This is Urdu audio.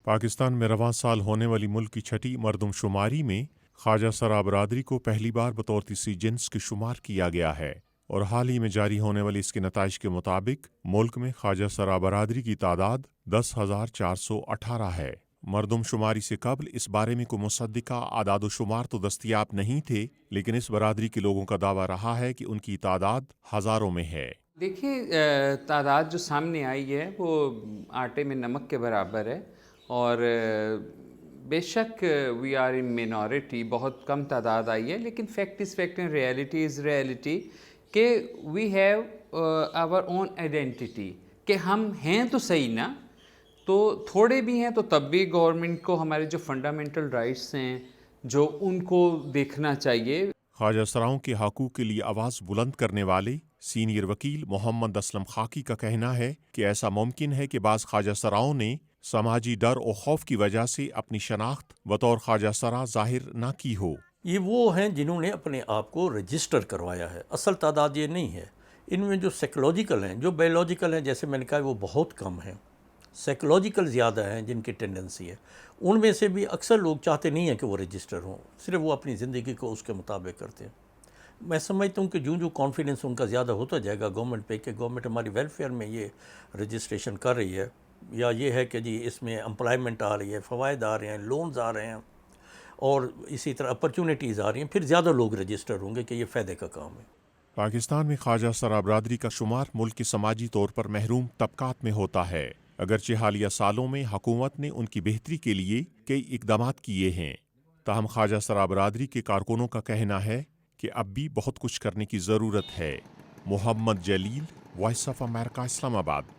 پاکستان میں رواں سال ہونے والی ملک کی چھٹی مردم شماری میں خواجہ سرا برادری کو پہلی بار بطور تیسری جنس کے شمار کیا گیا ہے، اور حال ہی میں جاری ہونے والے اس کے نتائج کے مطابق ملک میں خواجہ سرا برادری کی تعداد 10,418 ہے۔ مردم شماری سے قبل اس بارے میں کوئی مصدقہ اعداد و شمار تو دستیاب نہیں تھے، لیکن اس برادری کے لوگوں کا دعویٰ رہا ہے کہ ان کی تعداد ہزاروں میں ہے۔ دیکھیے، تعداد جو سامنے آئی ہے وہ آٹے میں نمک کے برابر ہے، اور بے شک وی آر ان مینورٹی، بہت کم تعداد آئی ہے، لیکن fact is fact and reality is reality کہ we have our own identity, کہ ہم ہیں تو صحیح نا، تو تھوڑے بھی ہیں تو تب بھی گورنمنٹ کو ہمارے جو فنڈامنٹل رائٹس ہیں جو ان کو دیکھنا چاہیے۔ خواجہ سراؤں کے حقوق کے لیے آواز بلند کرنے والے سینئر وکیل محمد اسلم خاکی کا کہنا ہے کہ ایسا ممکن ہے کہ بعض خواجہ سراؤں نے سماجی ڈر و خوف کی وجہ سے اپنی شناخت بطور خواجہ سرا ظاہر نہ کی ہو۔ یہ وہ ہیں جنہوں نے اپنے آپ کو رجسٹر کروایا ہے، اصل تعداد یہ نہیں ہے۔ ان میں جو سائیکولوجیکل ہیں، جو بایولوجیکل ہیں، جیسے میں نے کہا وہ بہت کم ہیں، سائیکولوجیکل زیادہ ہیں جن کی ٹینڈنسی ہے۔ ان میں سے بھی اکثر لوگ چاہتے نہیں ہیں کہ وہ رجسٹر ہوں، صرف وہ اپنی زندگی کو اس کے مطابق کرتے ہیں۔ میں سمجھتا ہوں کہ جو کانفیڈنس ان کا زیادہ ہوتا جائے گا گورنمنٹ پہ کہ گورنمنٹ ہماری ویلفیئر میں یہ رجسٹریشن کر رہی ہے، یا یہ ہے کہ جی اس میں امپلائمنٹ آ رہی ہے، فوائد آ رہے ہیں، لونز آ رہے ہیں، اور اسی طرح اپرچونیٹیز آ رہی ہیں، پھر زیادہ لوگ رجسٹر ہوں گے کہ یہ فائدے کا کام ہے۔ پاکستان میں خواجہ سرا برادری کا شمار ملک کے سماجی طور پر محروم طبقات میں ہوتا ہے، اگرچہ حالیہ سالوں میں حکومت نے ان کی بہتری کے لیے کئی اقدامات کیے ہیں، تاہم خواجہ سرا برادری کے کارکنوں کا کہنا ہے کہ اب بھی بہت کچھ کرنے کی ضرورت ہے۔ محمد جلیل، وائس آف امریکہ، اسلام آباد۔